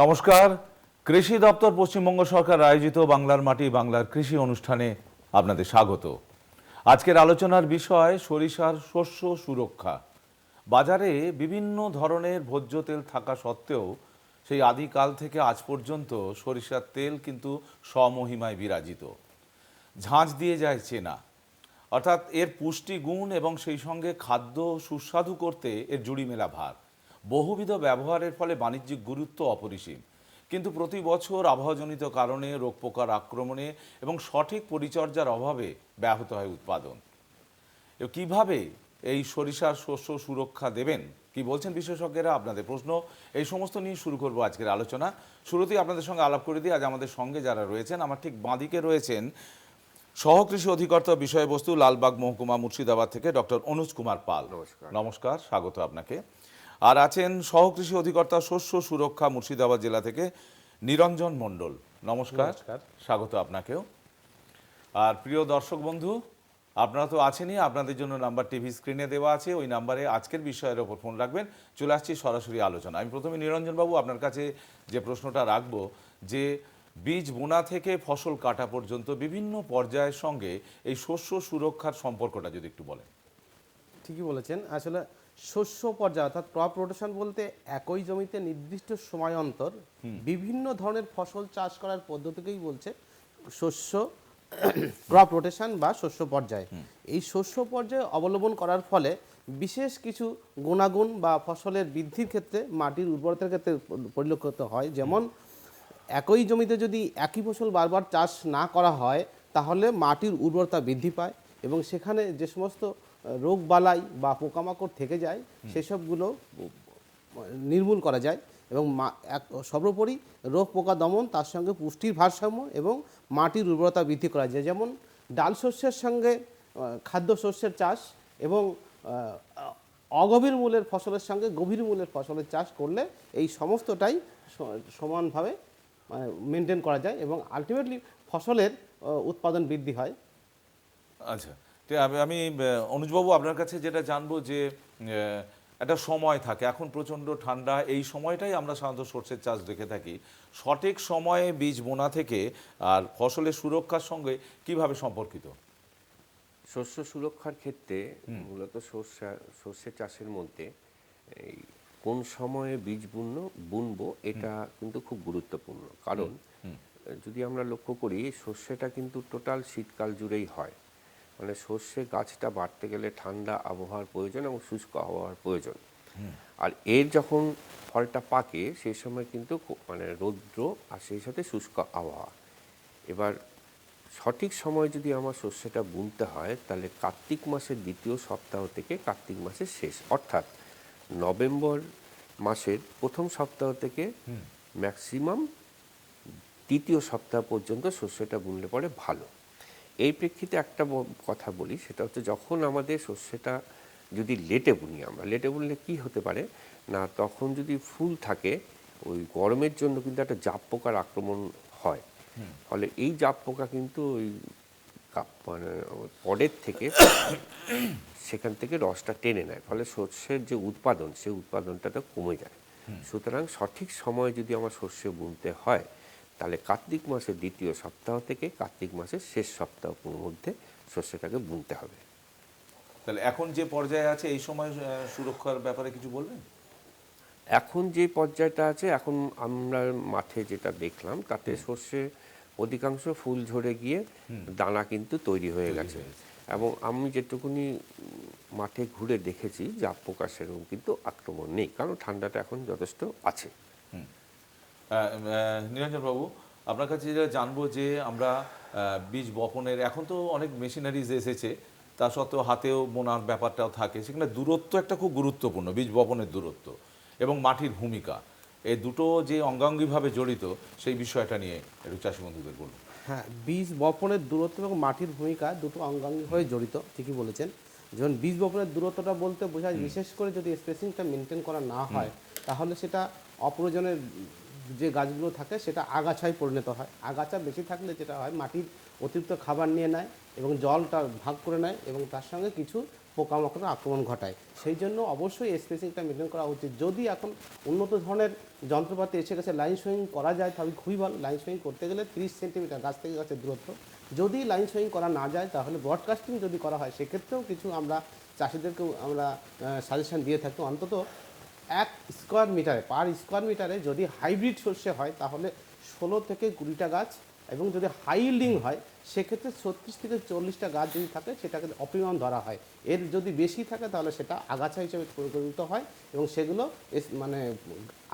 নমস্কার। কৃষি দপ্তর পশ্চিমবঙ্গ সরকার আয়োজিত বাংলার মাটি বাংলার কৃষি অনুষ্ঠানে আপনাদের স্বাগত। আজকের আলোচনার বিষয় সরিষার শস্য সুরক্ষা। বাজারে বিভিন্ন ধরনের ভোজ্য তেল থাকা সত্ত্বেও সেই আদিকাল থেকে আজ পর্যন্ত সরিষার তেল কিন্তু স্বমহিমায় বিরাজিত। ঝাঁঝ দিয়ে যায় চেনা, অর্থাৎ এর পুষ্টিগুণ এবং সেই সঙ্গে খাদ্য সুস্বাদু করতে এর জুড়ি মেলা ভার। বহুবিধ ব্যবহারের ফলে বাণিজ্যিক গুরুত্ব অপরিসীম, কিন্তু প্রতি বছর আবহাওয়াজনিত কারণে রোগ পোকার আক্রমণে এবং সঠিক পরিচর্যার অভাবে ব্যাহত হয় উৎপাদন। কিভাবে এই সরিষার শস্য সুরক্ষা দেবেন, কি বলছেন বিশেষজ্ঞরা, আপনাদের প্রশ্ন। এই সমস্ত নিয়ে শুরু করব আজকের আলোচনা। শুরুতেই আপনাদের সঙ্গে আলাপ করে দিই, আজ আমাদের সঙ্গে যারা রয়েছেন, আমার ঠিক বাঁদিকে রয়েছেন সহকৃষি অধিকর্তা বিষয়বস্তু, লালবাগ মহকুমা, মুর্শিদাবাদ থেকে ডক্টর অনুজ কুমার পাল। নমস্কার। নমস্কার, স্বাগত আপনাকে। আর আছেন সহকৃষি অধিকর্তা শস্য সুরক্ষা, মুর্শিদাবাদ জেলা থেকে নিরঞ্জন মণ্ডল। নমস্কার, স্বাগত আপনাকেও। আর প্রিয় দর্শক বন্ধু, আপনারা তো আছেনই, আপনাদের জন্য নাম্বার টিভি স্ক্রিনে দেওয়া আছে, ওই নাম্বারে আজকের বিষয়ের ওপর ফোন রাখবেন। চলে আসছি সরাসরি আলোচনা। আমি প্রথমে নিরঞ্জনবাবু আপনার কাছে যে প্রশ্নটা রাখবো, যে বীজ বোনা থেকে ফসল কাটা পর্যন্ত বিভিন্ন পর্যায়ের সঙ্গে এই শস্য সুরক্ষার সম্পর্কটা যদি একটু বলেন। ঠিকই বলেছেন। আসলে শস্য পর্যায় অর্থাৎ ক্রপ রোটেশন বলতে একই জমিতে নির্দিষ্ট সময় অন্তর বিভিন্ন ধরনের ফসল চাষ করার পদ্ধতিকেই বলছে শস্য ক্রপ রোটেশন বা শস্য পর্যায়। এই শস্য পর্যায়ে অবলম্বন করার ফলে বিশেষ কিছু গুণাগুণ বা ফসলের বৃদ্ধির ক্ষেত্রে মাটির উর্বরতার ক্ষেত্রে পরিলক্ষিত হয়। যেমন একই জমিতে যদি একই ফসল বারবার চাষ না করা হয় তাহলে মাটির উর্বরতা বৃদ্ধি পায় এবং সেখানে যে সমস্ত রোগ বালাই বা পোকামাকড় থেকে যায় সেসবগুলো নির্মূল করা যায় এবং সর্বোপরি রোগ পোকা দমন, তার সঙ্গে পুষ্টির ভারসাম্য এবং মাটির উর্বরতা বৃদ্ধি করা যায়। যেমন ডাল শস্যের সঙ্গে খাদ্য শস্যের চাষ এবং অগভীর মূলের ফসলের সঙ্গে গভীর মূলের ফসলের চাষ করলে এই সমস্তটাই সমানভাবে মেনটেন করা যায় এবং আলটিমেটলি ফসলের উৎপাদন বৃদ্ধি হয়। আচ্ছা, তো আমি অনুজবাবু আপনার কাছে যেটা জানবো, যে একটা সময় থাকে, এখন প্রচণ্ড ঠান্ডা, এই সময়টাই আমরা সাধারণত সর্ষের চাষ দেখে থাকি। সঠিক সময়ে বীজ বোনা থেকে আর ফসলের সুরক্ষার সঙ্গে কিভাবে সম্পর্কিত? শস্য সুরক্ষার ক্ষেত্রে মূলত সর্ষে চাষের মধ্যে এই কোন সময়ে বীজ বুনবো এটা কিন্তু খুব গুরুত্বপূর্ণ। কারণ যদি আমরা লক্ষ্য করি সর্ষেটা কিন্তু টোটাল শীতকাল জুড়েই হয়। মানে সর্ষে গাছটা বাড়তে গেলে ঠান্ডা আবহাওয়ার প্রয়োজন এবং শুষ্ক আবহাওয়ার প্রয়োজন। আর এর যখন ফলটা পাকে সেই সময় কিন্তু মানে রৌদ্র আর সেই সাথে শুষ্ক আবহাওয়া। এবার সঠিক সময় যদি আমার শস্যটা বুনতে হয় তাহলে কার্তিক মাসের দ্বিতীয় সপ্তাহ থেকে কার্তিক মাসের শেষ, অর্থাৎ নভেম্বর মাসের প্রথম সপ্তাহ থেকে ম্যাক্সিমাম তৃতীয় সপ্তাহ পর্যন্ত শস্যটা বুনলে পরে ভালো। এই প্রেক্ষিতে একটা কথা বলি, সেটা হচ্ছে যখন আমাদের শস্যটা যদি লেটে বুনি, আমরা লেটে বুনলে কি হতে পারে না, তখন যদি ফুল থাকে ওই গরমের জন্য কিন্তু একটা জাপ পোকার আক্রমণ হয়। ফলে এই জাপ পোকা কিন্তু ওই মানে পডের থেকে সেখান থেকে রসটা টেনে নেয়, ফলে শস্যের যে উৎপাদন সেই উৎপাদনটা তো কমে যায়। সুতরাং সঠিক সময় যদি আমার শস্য বুনতে হয় তাহলে কার্তিক মাসের দ্বিতীয় সপ্তাহ থেকে কার্তিক মাসের শেষ সপ্তাহের মধ্যে শস্যটাকে বুনতে হবে। তাহলে এখন যে পর্যায়ে আছে এই সময় সুরক্ষার ব্যাপারে কিছু বলবেন? এখন যে পর্যায়টা আছে, এখন আমরা মাঠে যেটা দেখলাম তাতে সর্ষে অধিকাংশ ফুল ঝরে গিয়ে দানা কিন্তু তৈরি হয়ে গেছে এবং আমি যেটুকুনি মাঠে ঘুরে দেখেছি জাপ পোকা সেরকম কিন্তু আক্রমণ নেই, কারণ ঠান্ডাটা এখন যথেষ্ট আছে। নিরঞ্জনবাবু, আপনার কাছে যেটা জানবো, যে আমরা বীজ বপনের এখন তো অনেক মেশিনারিজ এসেছে, তা সত্ত্বেও হাতেও বোনার ব্যাপারটাও থাকে, সেখানে দূরত্ব একটা খুব গুরুত্বপূর্ণ, বীজ বপনের দূরত্ব এবং মাটির ভূমিকা, এই দুটো যে অঙ্গাঙ্গিভাবে জড়িত, সেই বিষয়টা নিয়ে একটু চাষি বন্ধুদের বলুন। হ্যাঁ, বীজ বপনের দূরত্ব এবং মাটির ভূমিকা দুটো অঙ্গাঙ্গি হয়ে জড়িত, ঠিকই বলেছেন। যেমন বীজ বপনের দূরত্বটা বলতে বোঝায় বিশেষ করে যদি স্পেসিংটা মেনটেন করা না হয় তাহলে সেটা অপ্রয়োজনের যে গাছগুলো থাকে সেটা আগাছায় পরিণত হয়। আগাছা বেশি থাকলে যেটা হয় মাটির অতিরিক্ত খাবার নিয়ে নেয় এবং জলটা ভাগ করে নেয় এবং তার সঙ্গে কিছু পোকামাকড়ের আক্রমণ ঘটায়। সেই জন্য অবশ্যই স্পেসিংটা মেনটেন করা উচিত। যদি এখন উন্নত ধরনের যন্ত্রপাতি এসে গেছে, লাইন সোয়িং করা যায় তাহলে খুবই ভালো। লাইন সোয়িং করতে গেলে 30 সেন্টিমিটার গাছ থেকে গাছের দূরত্ব, যদি লাইন সোয়িং করা না যায় তাহলে ব্রডকাস্টিং যদি করা হয় সেক্ষেত্রেও কিছু আমরা চাষিদেরকেও আমরা সাজেশন দিয়ে থাকি। অন্তত 1 স্কোয়ার মিটারে, পার স্কোয়ার মিটারে যদি হাইব্রিড সর্ষে হয় তাহলে 16 থেকে 20টা গাছ, এবং যদি হাই ইল্ডিং হয় সেক্ষেত্রে 36 থেকে 40টা গাছ যদি থাকে সেটাকে অপটিমাম ধরা হয়। এর যদি বেশি থাকে তাহলে সেটা আগাছা হিসেবে পরিগণিত হয় এবং সেগুলো মানে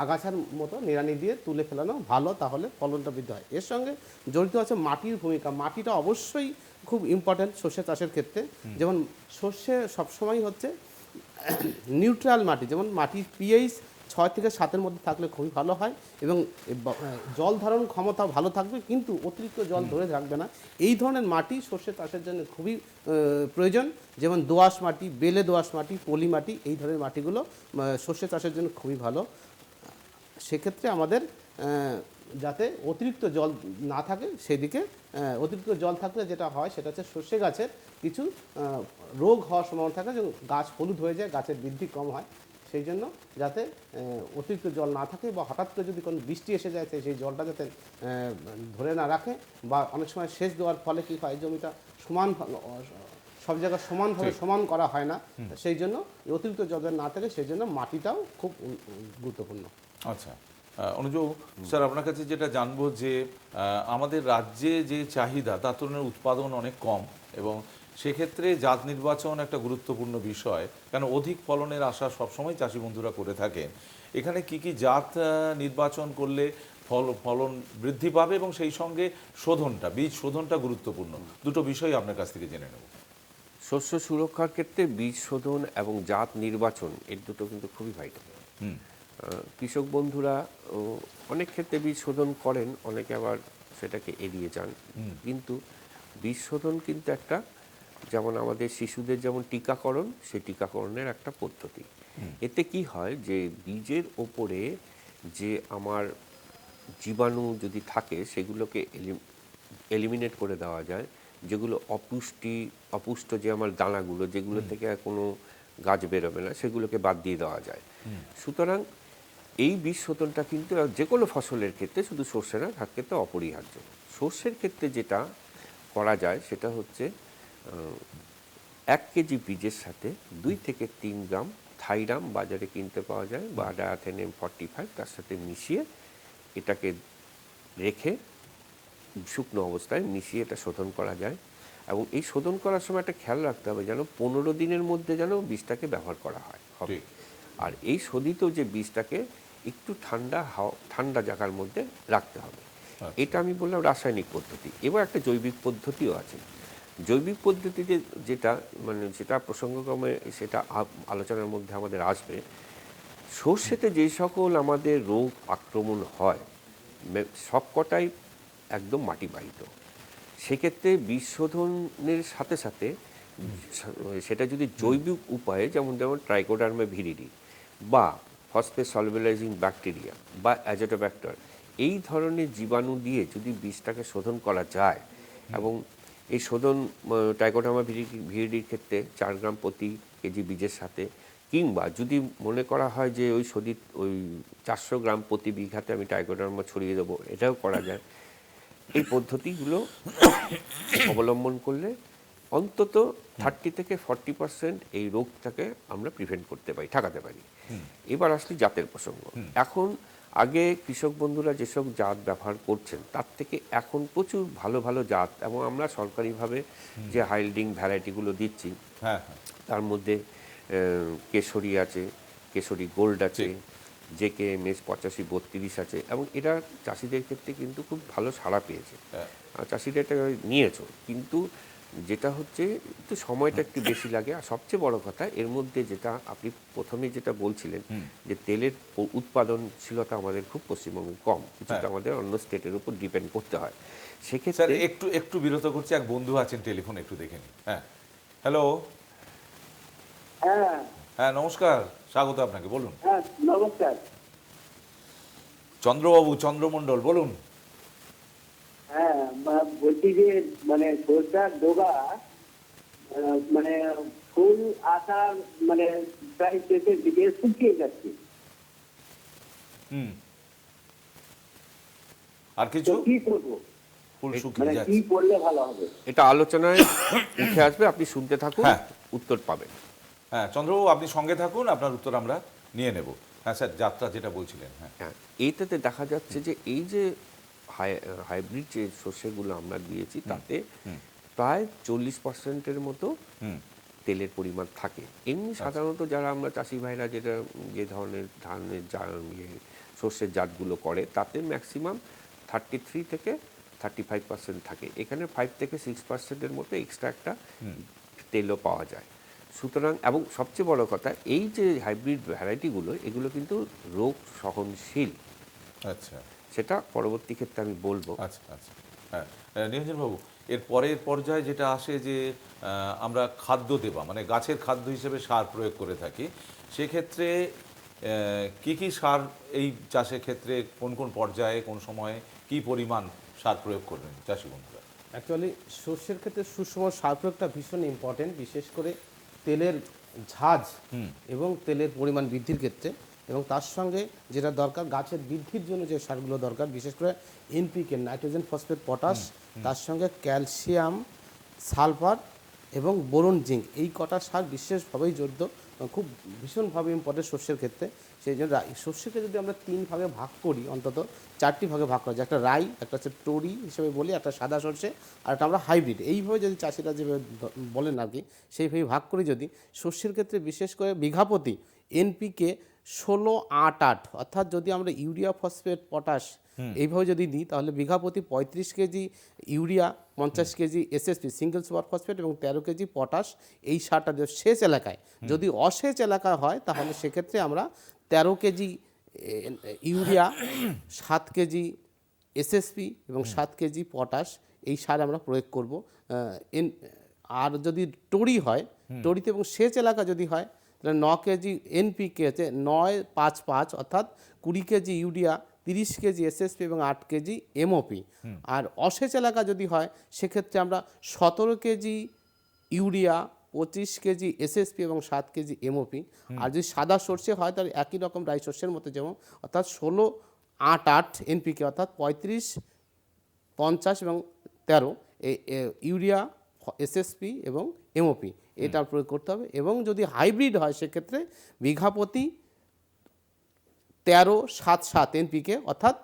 আগাছার মতো নিড়ানি দিয়ে তুলে ফেলানো ভালো, তাহলে ফলনটা বৃদ্ধি হয়। এর সঙ্গে জড়িত আছে মাটির ভূমিকা। মাটিটা অবশ্যই খুব ইম্পর্ট্যান্ট সর্ষে চাষের ক্ষেত্রে। যেমন সর্ষে সবসময় হচ্ছে নিউট্রাল মাটি, যেমন মাটির পিএইচ 6 থেকে 7-এর মধ্যে থাকলে খুবই ভালো হয় এবং জল ধারণ ক্ষমতা ভালো থাকবে, কিন্তু অতিরিক্ত জল ধরে রাখবে না। এই ধরনের মাটি সর্ষে চাষের জন্য খুবই প্রয়োজন। যেমন দোআঁশ মাটি, বেলে দোআঁশ মাটি, পলি মাটি, এই ধরনের মাটিগুলো সর্ষে চাষের জন্য খুবই ভালো। সেক্ষেত্রে আমাদের যাতে অতিরিক্ত জল না থাকে সেদিকে, অতিরিক্ত জল থাকলে যেটা হয় সেটা হচ্ছে সর্ষে গাছের কিছু রোগ হওয়ার সম্ভাবনা থাকে, যেমন গাছ হলুদ হয়ে যায়, গাছের বৃদ্ধি কম হয়। সেই জন্য যাতে অতিরিক্ত জল না থাকে বা হঠাৎ করে যদি কোনো বৃষ্টি এসে যায় সেই জলটা যাতে ধরে না রাখে, বা অনেক সময় সেচ দেওয়ার ফলে কী হয় জমিটা সমান, সব জায়গায় সমানভাবে সমান করা হয় না, সেই জন্য অতিরিক্ত জল না থাকে, সেই জন্য মাটিটাও খুব গুরুত্বপূর্ণ। আচ্ছা, অনুজ স্যার, আপনার কাছে যেটা জানবো যে আমাদের রাজ্যে যে চাহিদা তার তুলনায় উৎপাদন অনেক কম, এবং সেক্ষেত্রে জাত নির্বাচন একটা গুরুত্বপূর্ণ বিষয়, কারণ অধিক ফলনের আশা সবসময় চাষি বন্ধুরা করে থাকেন। এখানে কি কি জাত নির্বাচন করলে ফলন বৃদ্ধি পাবে, এবং সেই সঙ্গে শোধনটা, বীজ শোধনটা গুরুত্বপূর্ণ, দুটো বিষয় আপনার কাছ থেকে জেনে নেব। শস্য সুরক্ষার ক্ষেত্রে বীজ শোধন এবং জাত নির্বাচন এর দুটো কিন্তু খুবই ভাইটাল। কৃষক বন্ধুরা অনেক ক্ষেত্রে বীজ শোধন করেন, অনেকে আবার সেটাকে এড়িয়ে যান। কিন্তু বীজ শোধন কিন্তু একটা, যেমন আমাদের শিশুদের যেমন টিকাকরণ, সেই টিকাকরণের একটা পদ্ধতি। এতে কি হয় যে বীজের ওপরে যে আমার জীবাণু যদি থাকে সেগুলোকে এলিমিনেট করে দেওয়া যায়। যেগুলো অপুষ্ট যে আমার দানাগুলো, যেগুলো থেকে কোনো গাছ বেরোবে না, সেগুলোকে বাদ দিয়ে দেওয়া যায়। সুতরাং এই বীজ শোধনটা কিন্তু যে কোনো ফসলের ক্ষেত্রে, শুধু সর্ষে না, তার ক্ষেত্রে অপরিহার্য। সর্ষের ক্ষেত্রে যেটা করা যায় সেটা হচ্ছে 1 কেজি বীজের সাথে 2 থেকে 3 গ্রাম থাইরাম বাজারে কিনতে পাওয়া যায়, বা ডায়াথেনিয়াম 45 তার সাথে মিশিয়ে এটাকে রেখে শুকনো অবস্থায় মিশিয়ে এটা শোধন করা যায়। এবং এই শোধন করার সময় একটা খেয়াল রাখতে হবে যেন 15 দিনের মধ্যে যেন বীজটাকে ব্যবহার করা হয়। আর এই শোধিত যে বীজটাকে একটু ঠান্ডা জায়গার মধ্যে রাখতে হবে। এটা আমি বললাম রাসায়নিক পদ্ধতি। এবার একটা জৈবিক পদ্ধতিও আছে। জৈবিক পদ্ধতিতে যেটা প্রসঙ্গক্রমে সেটা আলোচনার মধ্যে আমাদের আসবে। সর্ষেতে যে সকল আমাদের রোগ আক্রমণ হয় সবকটাই একদম মাটিবাহিত। সেক্ষেত্রে বীজ শোধনের সাথে সাথে সেটা যদি জৈবিক উপায়ে, যেমন ট্রাইকোডার্মা ভিরিডি বা ফসফেট সলভেলাইজিং ব্যাকটেরিয়া বা অ্যাজোটোব্যাক্টর, এই ধরনের জীবাণু দিয়ে যদি বীজটাকে শোধন করা যায়, এবং এই শোধন ট্রাইকোডার্মা ভিরিডির ক্ষেত্রে 4 গ্রাম প্রতি কেজি বীজের সাথে, কিংবা যদি মনে করা হয় যে ওই 400 গ্রাম প্রতি বিঘাতে আমি ট্রাইকোডার্মা ছড়িয়ে দেবো, এটাও করা যায়। এই পদ্ধতিগুলো অবলম্বন করলে অন্তত 30 থেকে 40% এই রোগটাকে আমরা প্রিভেন্ট করতে পারি, ঠেকাতে পারি। এবার আসলে জাতের প্রসঙ্গ। এখন আগে কৃষক বন্ধুরা যেসব জাত ব্যবহার করছেন তার থেকে এখন প্রচুর ভালো ভালো জাত, এবং আমরা সরকারিভাবে যে হাইল্ডিং ভ্যারাইটিগুলো দিচ্ছি তার মধ্যে কেশরী আছে, কেশরী গোল্ড আছে, JKMS 8532 আছে, এবং এটা চাষিদের ক্ষেত্রে কিন্তু খুব ভালো সাড়া পেয়েছে। চাষিরা এটা নিয়েছো, কিন্তু যেটা হচ্ছে একটু সময়টা একটু বেশি লাগে। আর সবচেয়ে বড় কথা, এর মধ্যে যেটা আপনি প্রথমে যেটা বলছিলেন যে তেলের উৎপাদনশীলতা আমাদের খুব পশ্চিমবঙ্গে কম, কিছুটা আমাদের অন্য স্টেটের উপর ডিপেন্ড করতে হয়। সেক্ষেত্রে একটু বিরত করছি, এক বন্ধু আছেন টেলিফোন, একটু দেখে নিন। হ্যালো। হ্যাঁ, নমস্কার, স্বাগত আপনাকে, বলুন। নমস্কার। চন্দ্রবাবু, চন্দ্রমণ্ডল, বলুন। হ্যাঁ, বলছি যে মানে সরষার ডোগা মানে ফুল আসার মানে প্রায় শেষের দিকে শুকিয়ে যাচ্ছে। হুম। আর তো কিছু? কি করবো, ফুল মানে শুকিয়ে কি যাচ্ছে। করলে ভালো হবে? এটা আলোচনায় উঠে আসবে, আপনি শুনতে থাকুন, হ্যাঁ। উত্তর পাবেন। হ্যাঁ চন্দ্রবাবু, আপনি সঙ্গে থাকুন, আপনার উত্তর আমরা নিয়ে নেব। হ্যাঁ স্যার, যাত্রা যেটা বলছিলেন। হ্যাঁ। হ্যাঁ, এইটাতে দেখা যাচ্ছে যে এই যে হাইব্রিড যে শস্যগুলো আমরা দিয়েছি তাতে প্রায় 40%-এর মতো হুম। তেলের পরিমাণ থাকে। এমনি সাধারণত যারা আমরা চাষি ভাইরা যেটা যে ধরনের ধানের শস্যের জাতগুলো করে তাতে ম্যাক্সিমাম 33 থেকে 35% থাকে। এখানে 5 থেকে 6%-এর মতো এক্সট্রা একটা তেলও পাওয়া যায়। সুতরাং এবং সবচেয়ে বড় কথা, এই যে হাইব্রিড ভ্যারাইটিগুলো এগুলো কিন্তু রোগ সহনশীল, আচ্ছা সেটা পরবর্তী ক্ষেত্রে আমি বলবো। আচ্ছা আচ্ছা। হ্যাঁ, নিরঞ্জনবাবু, এর পরের পর্যায়ে যেটা আসে যে আমরা খাদ্য দেওয়া, মানে গাছের খাদ্য হিসেবে সার প্রয়োগ করে থাকি, সেক্ষেত্রে কি কি সার এই চাষের ক্ষেত্রে কোন কোন পর্যায়ে কোন সময়ে কি পরিমাণ সার প্রয়োগ করবেন চাষি বন্ধুরা? অ্যাকচুয়ালি শস্যের ক্ষেত্রে সুষম সার প্রয়োগটা ভীষণ ইম্পর্টেন্ট, বিশেষ করে তেলের ঝাঁজ এবং তেলের পরিমাণ বৃদ্ধির ক্ষেত্রে। এবং তার সঙ্গে যেটা দরকার গাছের বৃদ্ধির জন্য যে সারগুলো দরকার, বিশেষ করে এনপিকে, নাইট্রোজেন, ফসফেট, পটাশ, তার সঙ্গে ক্যালসিয়াম, সালফার এবং বোরন, জিঙ্ক, এই কটা সার বিশেষভাবেই জড়িত, খুব ভীষণভাবে ইম্পর্টেন্ট শস্যের ক্ষেত্রে। সেই জন্য শস্যকে যদি আমরা 3 ভাগে ভাগ করি, অন্তত 4টি ভাগে ভাগ করা যায়, একটা রাই, একটা হচ্ছে টরি হিসেবে বলি, একটা সাদা সর্ষে, আর একটা আমরা হাইব্রিড, এইভাবে যদি চাষিরা যেভাবে বলেন আর কি, সেইভাবে ভাগ করি যদি শস্যের ক্ষেত্রে বিশেষ করে বিঘাপতি এনপিকে 16-8-8, অর্থাৎ যদি আমরা ইউরিয়া, ফসফেট, পটাশ এইভাবে যদি দিই তাহলে বিঘাপতি 35 KG urea, 50 KG SSP single super phosphate এবং 13 কেজি পটাশ, এই সারটা দেব সেচ এলাকায়। যদি অসেচ এলাকা হয় তাহলে সেক্ষেত্রে আমরা 13 কেজি ইউরিয়া, 7 কেজি এসএসপি এবং 7 কেজি পটাশ, এই সার আমরা প্রয়োগ করব। আর যদি টরি হয়, টরিতে এবং সেচ এলাকা যদি হয় তাহলে 9 কেজি এনপিকে হচ্ছে 9-5-5, অর্থাৎ 20 কেজি ইউরিয়া, 30 কেজি এসএসপি এবং 8 কেজি এমওপি। আর অসেচ এলাকা যদি হয় সেক্ষেত্রে আমরা 17 কেজি ইউরিয়া, 25 কেজি এসএসপি এবং 7 কেজি এমওপি। আর যদি সাদা সর্ষে হয় তাহলে একই রকম রাই শস্যের মতো, যেমন অর্থাৎ 16-8-8 এনপিকে, অর্থাৎ 35, 50 এবং 13 ইউরিয়া, এসএসপি এবং এমওপি, এটা প্রয়োগ করতে হবে। এবং যদি হাইব্রিড হয় সেক্ষেত্রে বিঘাপতি 13-7-7 এনপিকে, অর্থাৎ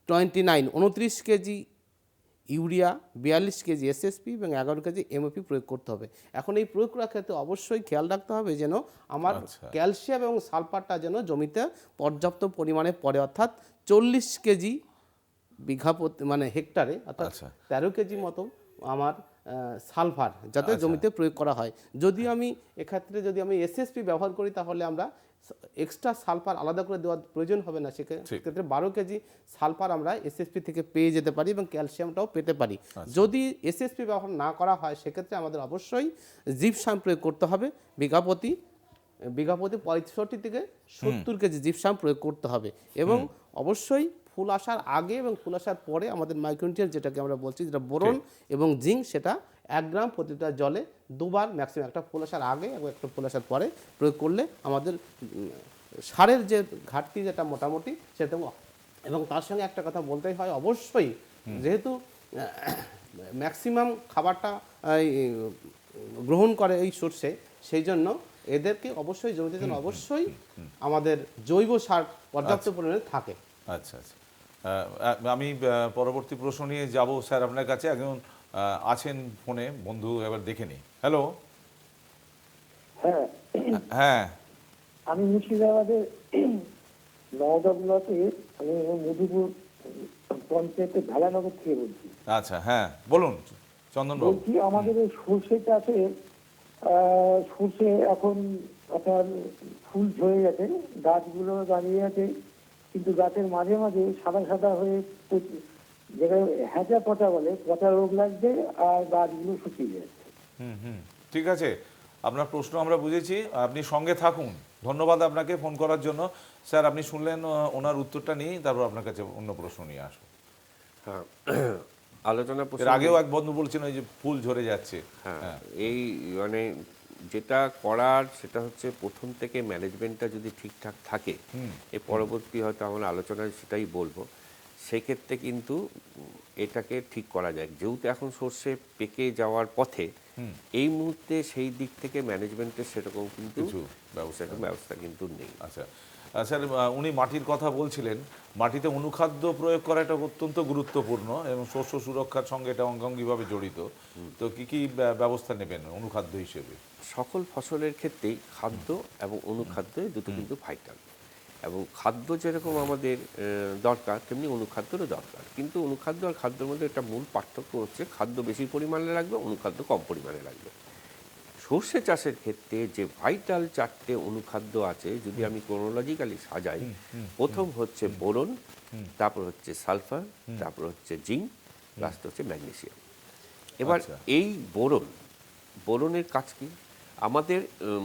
29 কেজি ইউরিয়া, 42 কেজি এসএসপি এবং 11 কেজি এমওপি প্রয়োগ করতে হবে। এখন এই প্রয়োগ করার ক্ষেত্রে অবশ্যই খেয়াল রাখতে হবে যেন আমার ক্যালসিয়াম এবং সালফারটা যেন জমিতে পর্যাপ্ত পরিমাণে পড়ে, অর্থাৎ 40 কেজি বিঘাপতি মানে হেক্টরে, অর্থাৎ 13 কেজি মতো আমার সালফার যাতে জমিতে প্রয়োগ করা হয়। যদি আমি এক্ষেত্রে যদি আমি এসএসপি ব্যবহার করি তাহলে আমরা এক্সট্রা সালফার আলাদা করে দেওয়ার প্রয়োজন হবে না, সেক্ষেত্রে 12 কেজি সালফার আমরা এসএসপি থেকে পেয়ে যেতে পারি এবং ক্যালসিয়ামটাও পেতে পারি। যদি এসএসপি ব্যবহার না করা হয় সেক্ষেত্রে আমাদের অবশ্যই জিপসাম প্রয়োগ করতে হবে, বিঘাপতি 65 থেকে 70 কেজি জিপসাম প্রয়োগ করতে হবে। এবং অবশ্যই ফুল আসার আগে এবং ফুল আসার পরে আমাদের মাইক্রোনিউট্রিয়েন্ট যেটাকে আমরা বলছি, যেটা বোরন এবং জিঙ্ক, সেটা 1 গ্রাম প্রতি লিটার জলে 2 বার ম্যাক্সিমাম, একটা ফুল আসার আগে এবং একটা ফুল আসার পরে প্রয়োগ করলে আমাদের সারের যে ঘাটতি যেটা মোটামুটি সেটা। এবং তার সঙ্গে একটা কথা বলতেই হয়, অবশ্যই যেহেতু ম্যাক্সিমাম খাবারটা গ্রহণ করে এই সর্ষে, সেই জন্য এদেরকে অবশ্যই জমিতে যেন অবশ্যই আমাদের জৈব সার পর্যাপ্ত পরিমাণে থাকে। আচ্ছা আচ্ছা। আমি পরবর্তী প্রশ্ন নিয়ে যাব স্যার আপনার কাছে। একজন আছেন ফোনে বন্ধু, এবার দেখে নিই। হ্যালো। হ্যাঁ, হ্যাঁ আমি মুর্শিদাবাদের নওদা ব্লকে, আমি মধুপুর পঞ্চায়েতে ভেলানগর থেকে বলছি। আচ্ছা, হ্যাঁ বলুন চন্দনবাবু। বলছি আমাদের এই সর্ষে চাষে সর্ষে এখন আপনার ফুল ঝরে গেছে, গাছগুলো দাঁড়িয়ে আছে, কিন্তু গাছের মাঝে মাঝে সাদা সাদা হয়ে যেটা হ্যাঁচা পচা বলে, পচা রোগ লাগছে আর গাছগুলো শুকিয়ে যাচ্ছে। ঠিক আছে, আপনার প্রশ্ন আমরা বুঝেছি, আপনি সঙ্গে থাকুন। ধন্যবাদ আপনাকে ফোন করার জন্য। স্যার আপনি শুনলেন ওনার উত্তরটা নিয়ে, তারপর আপনার কাছে অন্য প্রশ্ন নিয়ে আসবো। হ্যাঁ, আলোচনা এর প্রসঙ্গে আগেও এক বন্ধু বলছেন ওই যে ফুল ঝরে যাচ্ছে। হ্যাঁ, এই মানে যেটা করার সেটা হচ্ছে প্রথম থেকে ম্যানেজমেন্টটা যদি ঠিকঠাক থাকে, এর পরবর্তী হয়তো আমরা আলোচনায় সেটাই বলবো, সেক্ষেত্রে কিন্তু এটাকে ঠিক করা যায়। যেহেতু এখন সর্ষে পেকে যাওয়ার পথে, এই মুহূর্তে সেই দিক থেকে ম্যানেজমেন্টের সেরকম কিন্তু কিছু ব্যবস্থা সেরকম ব্যবস্থা কিন্তু নেই। আচ্ছা স্যার, উনি মাটির কথা বলছিলেন। মাটিতে অনুখাদ্য প্রয়োগ করা এটা অত্যন্ত গুরুত্বপূর্ণ এবং শস্য সুরক্ষার সঙ্গে এটা অঙ্গাঙ্গিভাবে জড়িত। তো কি কি ব্যবস্থা নেবেন অনুখাদ্য হিসেবে? সকল ফসলের ক্ষেত্রেই খাদ্য এবং অনুখাদ্য এই দুটো কিন্তু ভাইটাল, এবং খাদ্য যেরকম আমাদের দরকার তেমনি অনুখাদ্যরও দরকার। কিন্তু অনুখাদ্য আর খাদ্যের মধ্যে একটা মূল পার্থক্য হচ্ছে খাদ্য বেশি পরিমাণে লাগবে, অনুখাদ্য কম পরিমাণে লাগবে। সর্ষে চাষের ক্ষেত্রে যে ভাইটাল 4টে অনুখাদ্য আছে, যদি আমি ক্রোনোলজিক্যালি সাজাই, প্রথম হচ্ছে বোরন, তারপর হচ্ছে সালফার, তারপর হচ্ছে জিঙ্ক, লাস্ট হচ্ছে ম্যাগনেসিয়াম। এবার আচ্ছা। এই বোরনের কাজ কি? আমাদের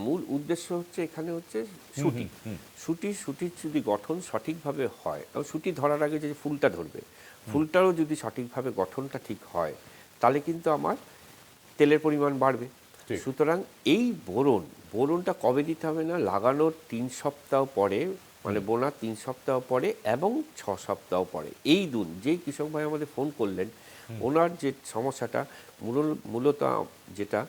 মূল উদ্দেশ্য হচ্ছে এখানে হচ্ছে শুটির যদি গঠন সঠিকভাবে হয়, এবং শুটি ধরার আগে যে ফুলটা ধরবে, ফুলটারও যদি সঠিকভাবে গঠনটা ঠিক হয়, তাহলে কিন্তু আমার তেলের পরিমাণ বাড়বে। ঠিক। সুতরাং এই বোরনটা কবে দিতে হবে না, লাগানোর 3 সপ্তাহ পরে, মানে বোনার 3 সপ্তাহ পরে এবং 6 সপ্তাহ পরে। এই যেই কৃষক ভাই আমাদের ফোন করলেন, ওনার যে সমস্যাটা মূলত যেটা,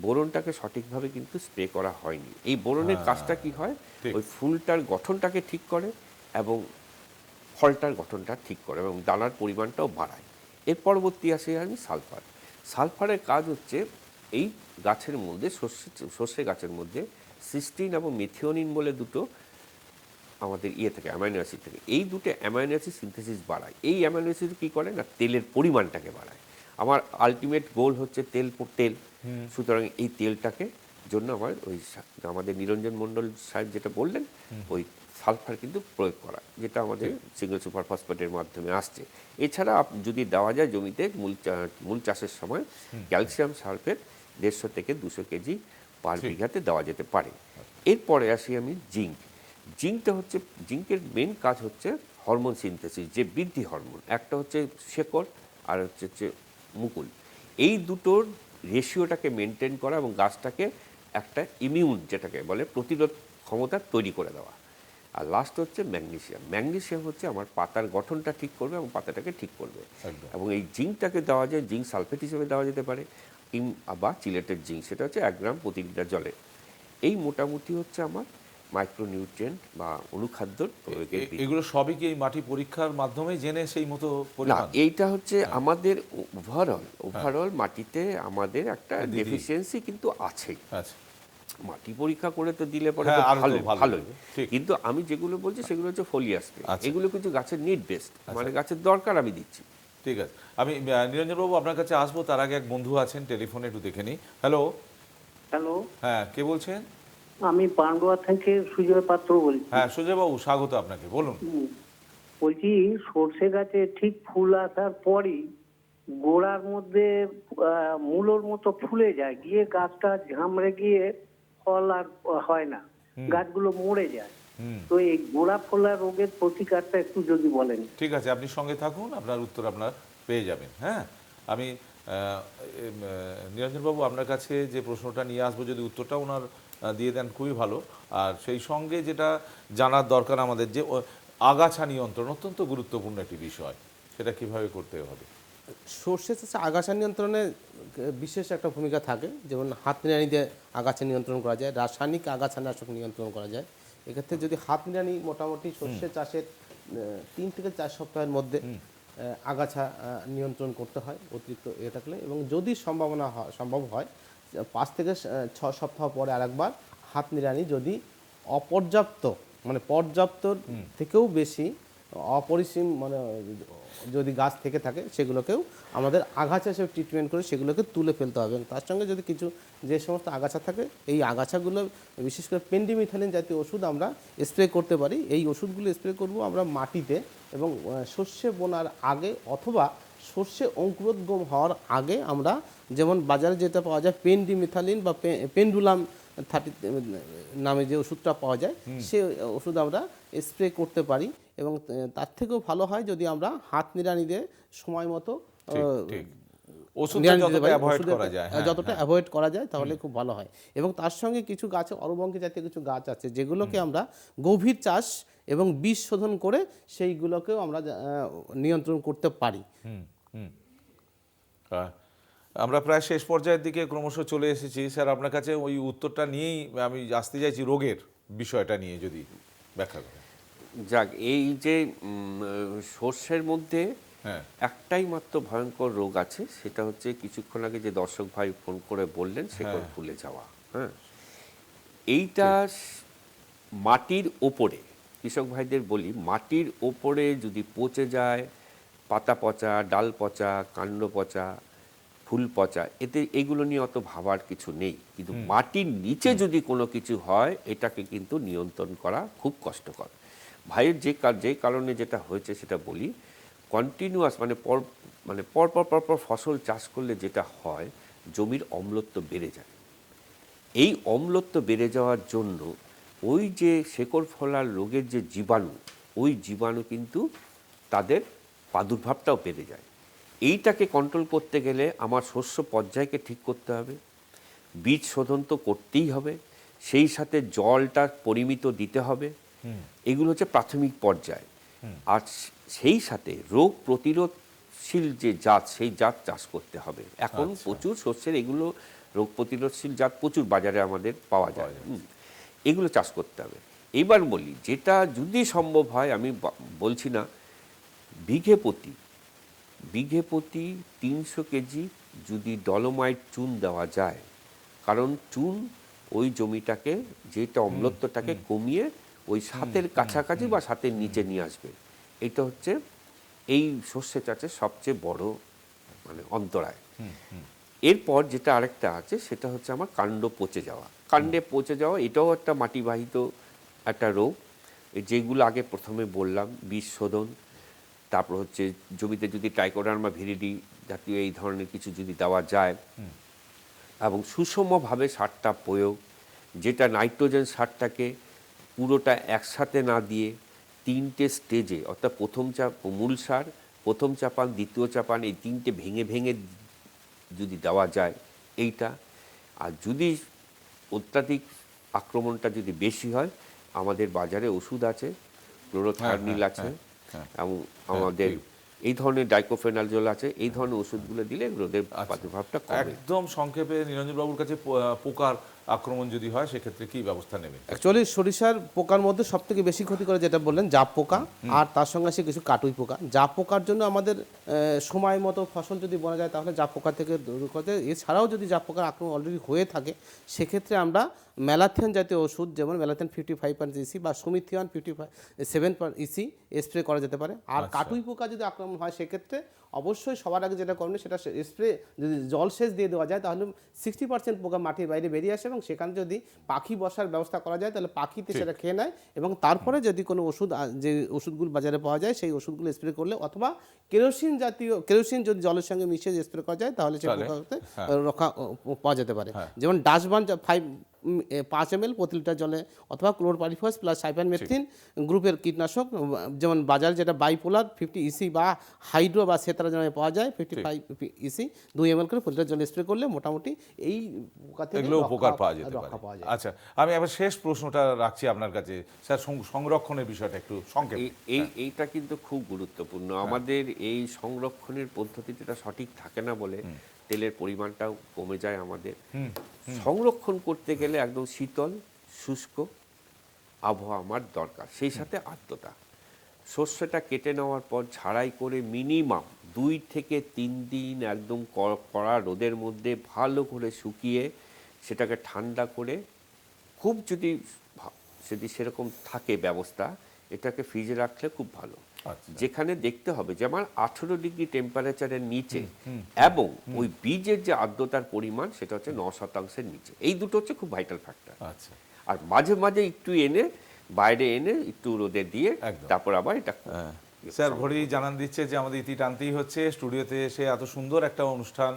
বোরনটাকে সঠিকভাবে কিন্তু স্প্রে করা হয়নি। এই বোরনের কাজটা কি হয়, ঠিক। ওই ফুলটার গঠনটাকে ঠিক করে এবং ফলটার গঠনটা ঠিক করে এবং দানার পরিমাণটাও বাড়ায়। এর পরবর্তী আসে আমি সালফারের কাজ হচ্ছে এই গাছের মধ্যে, সর্ষে গাছের মধ্যে সিস্টিন এবং মিথিওনিন বলে দুটো আমাদের থেকে অ্যামাইনো অ্যাসিড থেকে, এই দুটো অ্যামাইনো অ্যাসিড সিনথেসিস বাড়ায়। এই অ্যামাইনো অ্যাসিড কী করে না, তেলের পরিমাণটাকে বাড়ায়। আমার আলটিমেট গোল হচ্ছে তেল। সুতরাং এই তেলটাকে জন্য আমার আমাদের নিরঞ্জন মণ্ডল সাহেব যেটা বললেন, ওই সালফার কিন্তু প্রয়োগ করা, যেটা আমাদের সিঙ্গেল সুপার ফসফেটের মাধ্যমে আসছে। এছাড়া যদি দেওয়া যায় জমিতে মূল চাষের সময় ক্যালসিয়াম সালফেট 150 থেকে 200 কেজি পার বিঘাতে দেওয়া যেতে পারে। এরপরে আসি আমি জিঙ্কের মেন কাজ হচ্ছে হরমোন সিনথেসিস, যে বৃদ্ধি হরমোন। একটা হচ্ছে শেকড় আর হচ্ছে মুকুল। এই দুটোর রেশিওটাকে মেনটেন করা এবং গাছটাকে একটা ইমিউন, যেটাকে বলে প্রতিরোধ ক্ষমতা তৈরি করে দেওয়া। আর লাস্ট হচ্ছে ম্যাগনেসিয়াম হচ্ছে আমার পাতার গঠনটা ঠিক করবে এবং পাতাটাকে ঠিক করবে। একদম। এবং এই জিঙ্কটাকে দেওয়া যায়, জিঙ্ক সালফেট হিসেবে দেওয়া যেতে পারে, বা চিলেটেড জিঙ্ক, সেটা হচ্ছে 1 গ্রাম প্রতি লিটার জলে। এই মোটামুটি হচ্ছে আমার মাইক্রোনিউট্রিয়েন্ট বা অনুখাদ্যর প্রয়োগের দিক। এগুলো সবই কি এই মাটি পরীক্ষার মাধ্যমে জেনে সেই মতো না, পরিমাণ? এইটা হচ্ছে আমাদের ওভারঅল মাটিতে আমাদের একটা দিদি। ডেফিসিয়েন্সি কিন্তু আছেই। আচ্ছা। মাটি পরীক্ষা করে তো দিলে পরে হ্যাঁ, তো আরো তো ভালো ভালোই। হবে। ঠিক। কিন্তু আমি যেগুলো বলছি সেগুলো হচ্ছে ফোলিয়াস স্প্রে। আচ্ছা। এগুলো কিন্তু গাছের নিড বেস্ট, মানে গাছের দরকার আমি দিচ্ছি। ঠিক আছে, আমি নিরঞ্জনবাবু আপনার কাছে আসবো, তার আগে এক বন্ধু আছেন টেলিফোনে, একটু দেখে নিই। হ্যালো। হ্যালো, হ্যাঁ, কে বলছেন? আমি পান্ডুয়া থেকে সুজয় পাত্র বলছি। হ্যাঁ সুজয়বাবু, স্বাগত আপনাকে, বলুন। বলছি সর্ষে গাছে ঠিক ফুল আসার পরই গোড়ার মধ্যে মূলোর মতো ফুলে যায়, গিয়ে গাছটা ঝামড়ে গিয়ে ফল আর হয় না, গাছগুলো মরে যায়। তো এই গোড়া ফোলা রোগের প্রতিকারটা একটু যদি বলেন। ঠিক আছে, আপনি সঙ্গে থাকুন, আপনার উত্তর আপনার পেয়ে যাবেন। হ্যাঁ, আমি নিরঞ্জনবাবু আপনার কাছে যে প্রশ্নটা নিয়ে আসবো, যদি উত্তরটা ওনার দিয়ে দেন খুবই ভালো। আর সেই সঙ্গে যেটা জানার দরকার আমাদের, যে আগাছা নিয়ন্ত্রণ অত্যন্ত গুরুত্বপূর্ণ একটি বিষয়, সেটা কিভাবে করতে হবে? সর্ষে চাষে আগাছা নিয়ন্ত্রণে বিশেষ একটা ভূমিকা থাকে। যেমন হাত নিড়ানি দিয়ে আগাছা নিয়ন্ত্রণ করা যায়, রাসায়নিক আগাছানাশক নিয়ন্ত্রণ করা যায়। এক্ষেত্রে যদি হাত নিড়ানি মোটামুটি সর্ষে চাষের 3 থেকে 4 সপ্তাহের মধ্যে আগাছা নিয়ন্ত্রণ করতে হয় অতিরিক্ত থাকলে, এবং যদি সম্ভব হয় 5 থেকে 6 সপ্তাহ পরে আরেকবার হাত নিড়ানি, যদি অপর্যাপ্ত মানে পর্যাপ্তর থেকেও বেশি অপরিসীম মানে যদি গাছ থেকে থাকে, সেগুলোকেও আমাদের আগাছা হিসেবে ট্রিটমেন্ট করে সেগুলোকে তুলে ফেলতে হবে। এবং তার সঙ্গে যদি কিছু যে সমস্ত আগাছা থাকে, এই আগাছাগুলো বিশেষ করে পেন্ডিমিথালিন জাতীয় ওষুধ আমরা স্প্রে করতে পারি। এই ওষুধগুলো স্প্রে করব আমরা মাটিতে, এবং সর্ষে বোনার আগে অথবা সর্ষে অঙ্কুরোদ্গম হওয়ার আগে আমরা, যেমন বাজারে যেটা পাওয়া যায় পেন্ডিমিথালিন বা পেন্ডুলাম 30 নামে যে ওষুধটা পাওয়া যায়, সে ওষুধ আমরা স্প্রে করতে পারি। এবং তার থেকেও ভালো হয় যদি আমরা হাত নিড়ানি দিয়ে সময় মতো ঠিক ওষুধটা যতটা অ্যাভয়েড করা যায়, হ্যাঁ, যতটা অ্যাভয়েড করা যায় তাহলে খুব ভালো হয়। এবং তার সঙ্গে কিছু গাছ অরুবঙ্কি জাতীয় কিছু গাছ আছে যেগুলোকে আমরা গভীর চাষ এবং বীজ শোধন করে সেইগুলোকেও আমরা নিয়ন্ত্রণ করতে পারি। আমরা প্রায় শেষ পর্যায়ের দিকে ক্রমশ চলে এসেছি। স্যার, আপনার কাছে ওই উত্তরটা নিয়েই আমি আসতে চাইছি, রোগের বিষয়টা নিয়ে যদি ব্যাখ্যা করেন। যাক, এই যে সর্ষের মধ্যে হ্যাঁ, একটাই মাত্র ভয়ঙ্কর রোগ আছে, সেটা হচ্ছে কিছুক্ষণ আগে যে দর্শক ভাই ফোন করে বললেন শেকড় ফুলে যাওয়া। হ্যাঁ, এইটা মাটির ওপরে, কৃষক ভাইদের বলি, মাটির ওপরে যদি পচে যায়, পাতা পচা, ডাল পচা, কাণ্ড পচা, ফুল পচা, এতে এগুলো নিয়ে অত ভাবার কিছু নেই। কিন্তু মাটির নিচে যদি কোনো কিছু হয়, এটাকে কিন্তু নিয়ন্ত্রণ করা খুব কষ্টকর। ভাইয়ের যে কারণে যেটা হয়েছে সেটা বলি, কন্টিনিউয়াস মানে পরপর ফসল চাষ করলে যেটা হয়, জমির অম্লত্ব বেড়ে যায়। এই অম্লত্ব বেড়ে যাওয়ার জন্য ওই যে শেকড় ফলার রোগের যে জীবাণু, ওই জীবাণু কিন্তু তাদের প্রাদুর্ভাবটাও বেড়ে যায়। এইটাকে কন্ট্রোল করতে গেলে আমার শস্য পর্যায়কে ঠিক করতে হবে, বীজ শোধন তো করতেই হবে, সেই সাথে জলটা পরিমিত দিতে হবে। এগুলো হচ্ছে প্রাথমিক পর্যায়। আর সেই সাথে রোগ প্রতিরোধশীল যে জাত, সেই জাত চাষ করতে হবে। এখন প্রচুর শস্যের এগুলো রোগ প্রতিরোধশীল জাত প্রচুর বাজারে আমাদের পাওয়া যায়। এগুলো চাষ করতে হবে। এবার বলি, যেটা যদি সম্ভব হয়, আমি বলছি না, বিঘে প্রতি 300 কেজি যদি ডলোমাইট চুন দেওয়া যায়, কারণ চুন ওই জমিটাকে, যেটা অম্লত্বটাকে কমিয়ে ওই সাতের কাছাকাছি বা সাতের নিচে নিয়ে আসবে। এটা হচ্ছে এই শস্য চাষের সবচেয়ে বড় মানে অন্তরায়। এরপর যেটা আরেকটা আছে সেটা হচ্ছে আমার কাণ্ড পচে যাওয়া। এটাও একটা মাটিবাহিত একটা রোগ, যেগুলো আগে প্রথমে বললাম, বীজ শোধন, তারপর হচ্ছে জমিতে যদি ট্রাইকোডার্মা ভিরিডি জাতীয় এই ধরনের কিছু যদি দেওয়া যায়, এবং সুষমভাবে সারটা প্রয়োগ, যেটা নাইট্রোজেন সারটাকে পুরোটা একসাথে না দিয়ে 3টে স্টেজে, অর্থাৎ মূল সার, প্রথম চাপান, দ্বিতীয় চাপান, এই 3টে ভেঙে ভেঙে যদি দেওয়া যায় এইটা। আর যদি অত্যাধিক আক্রমণটা যদি বেশি হয়, আমাদের বাজারে ওষুধ আছে, ক্লোরোথার্নিল আছে, এবং আমাদের এই ধরনের ডাইকোফেনাজল আছে। এই ধরনের ওষুধগুলো দিলে রোদের প্রাদুর্ভাবটা কমে। একদম সংক্ষেপে নিরঞ্জন বাবুর কাছে, পোকার আক্রমণ যদি হয় সেক্ষেত্রে কি ব্যবস্থা নেবেন? অ্যাকচুয়ালি সরিষার পোকার মধ্যে সব থেকে বেশি ক্ষতি করে যেটা বললেন জাপ পোকা, আর তার সঙ্গে আছে কিছু কাটুই পোকা। জাপ পোকার জন্য আমাদের সময় মতো ফসল যদি বলা যায় তাহলে জাপ পোকা থেকে দূর করতে। এছাড়াও যদি জাপ পোকার আক্রমণ অলরেডি হয়ে থাকে, সেক্ষেত্রে আমরা ম্যালাথিয়ন জাতীয় ওষুধ, যেমন ম্যালাথিয়ন 55 ইসি বা সুমিথিয়ন 57 ইসি স্প্রে করা যেতে পারে। আর কাটুই পোকা যদি আক্রমণ হয়, সেক্ষেত্রে অবশ্যই সবার আগে যেটা করবেন সেটা স্প্রে, যদি জলসেচ দিয়ে দেওয়া যায় তাহলে 60% পোকা মাটির বাইরে বেরিয়ে আসে, এবং সেখানে যদি পাখি বসার ব্যবস্থা করা যায় তাহলে পাখিতে সেটা খেয়ে নেয়। এবং তারপরে যদি কোনো ওষুধ, যে ওষুধগুলো বাজারে পাওয়া যায় সেই ওষুধগুলো স্প্রে করলে, অথবা কেরোসিন যদি জলের সঙ্গে মিশিয়ে স্প্রে করা যায় তাহলে সেই পোকাতে রক্ষা পাওয়া যেতে পারে। যেমন ডাস্টবান 5 ml প্রতি লিটার জলে, অথবা ক্লোরপাইরিফস প্লাস সাইফারমেথ্রিন গ্রুপের কীটনাশক, যেমন বাজারে যেটা বাইপোলার 50 ইসি বা হাইড্রো বা সেতারা জলে পাওয়া যায় 55 ইসি 2 ml করে প্রতি লিটার জলে স্প্রে করলে মোটামুটি এই পোকা থেকে এগুলো উপকার পাওয়া যেতে রক্ষা পাওয়া যায়। আচ্ছা, আমি আবার শেষ প্রশ্নটা রাখছি আপনার কাছে স্যার, সংরক্ষণের বিষয়টা একটু সংক্ষেপে। এইটা কিন্তু খুব গুরুত্বপূর্ণ। আমাদের এই সংরক্ষণের পদ্ধতি যেটা সঠিক থাকে না বলে তেলের পরিমাণটাও কমে যায় আমাদের। সংরক্ষণ করতে গেলে একদম শীতল শুষ্ক আবহাওয়া আমার দরকার, সেই সাথে আর্দ্রতা। শস্যটা কেটে নেওয়ার পর ঝাড়াই করে মিনিমাম 2 থেকে 3 দিন একদম কড়া রোদের মধ্যে ভালো করে শুকিয়ে সেটাকে ঠান্ডা করে, খুব যদি সেরকম থাকে ব্যবস্থা, এটাকে ফ্রিজে রাখলে খুব ভালো। যেখানে দেখতে হবে যে আমার 18 ডিগ্রি টেম্পারেচারের নিচে, এবং ওই বীজের যে আর্দ্রতার পরিমাণ সেটা হচ্ছে 9% নিচে। এই দুটো হচ্ছে খুব ভাইটাল ফ্যাক্টর। আচ্ছা, আর মাঝে মাঝে একটু বাইরে এনে একটু রোদে দিয়ে তারপর আবার এটা। স্যার, ঘড়ি জানান দিচ্ছে যে আমাদের ইতি টানতেই হচ্ছে। স্টুডিওতে এসে এত সুন্দর একটা অনুষ্ঠান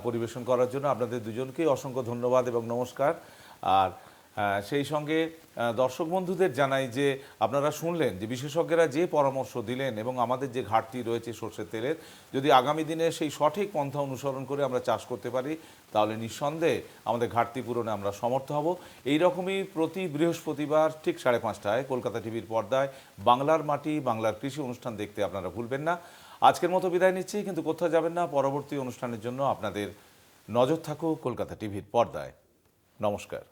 পরিবেশন করার জন্য আপনাদের দুজনকেই অসংখ্য ধন্যবাদ এবং নমস্কার। আর সেই সঙ্গে দর্শক বন্ধুদের জানাই যে আপনারা শুনলেন যে বিশেষজ্ঞরা যে পরামর্শ দিলেন এবং আমাদের যে ঘাটতি রয়েছে সরষের তেলের, যদি আগামী দিনে সেই সঠিক পন্থা অনুসরণ করে আমরা চাষ করতে পারি তাহলে নিঃসন্দেহে আমাদের ঘাটতি পূরণে আমরা সমর্থ হব। এই রকমই প্রতি বৃহস্পতিবার ঠিক 5:30টায় কলকাতা টিভির পর্দায় বাংলার মাটি বাংলার কৃষি অনুষ্ঠান দেখতে আপনারা ভুলবেন না। আজকের মতো বিদায় নিচ্ছি, কিন্তু কোথাও যাবেন না। পরবর্তী অনুষ্ঠানের জন্য আপনাদের নজর থাকুক কলকাতা টিভির পর্দায়। নমস্কার।